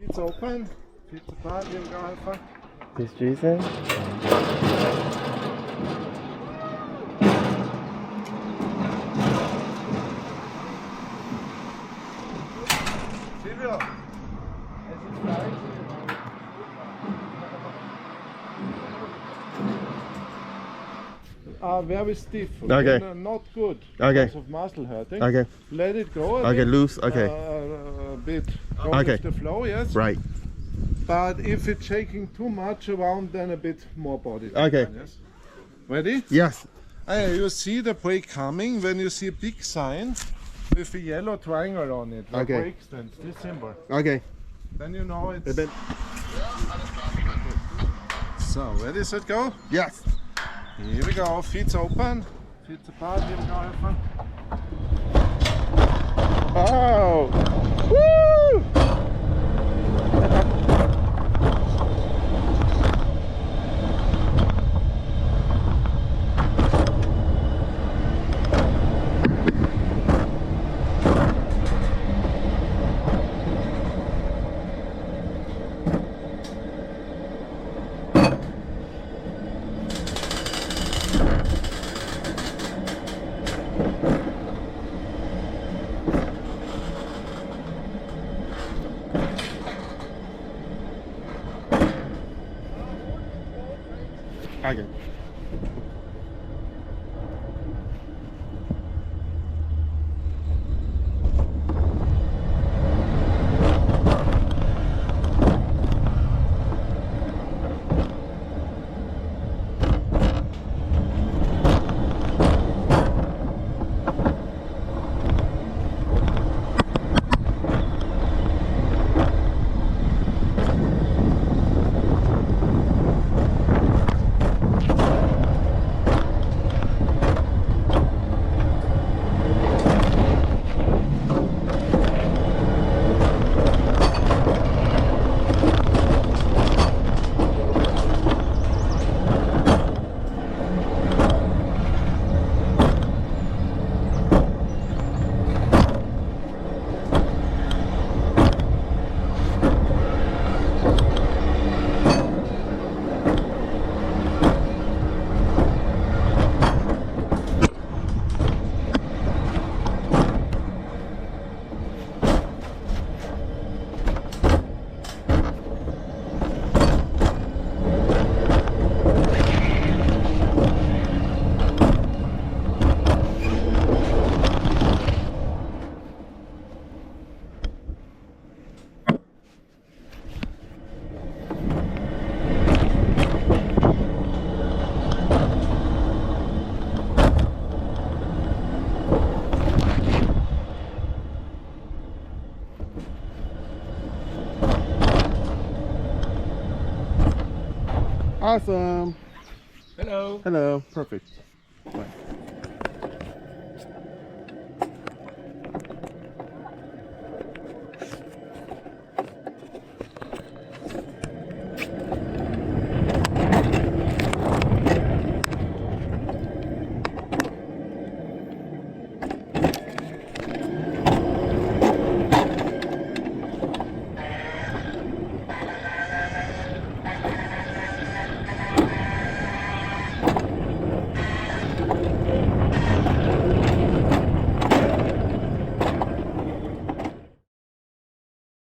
It's open. It's apart, you go einfach. Bis Jason. Silvio, es ist gleich. Very stiff. Okay. Not good. Okay. Because of muscle hurting. Okay. Let it go. Okay, bit, loose. Okay. A bit. Go Okay. with the flow, yes. Right. But if it's shaking too much around, then a bit more body. Okay. Yes. Ready? Yes. You see the brake coming when you see a big sign with a yellow triangle on it. Okay. Brake stands. This symbol. Okay. Then you know it's. Bit. So ready, set, go. Yes. Here we go. Feet open. Feet apart. Here we go. Einfach. Oh. Woo! Okay. Awesome. Hello. Hello. Perfect.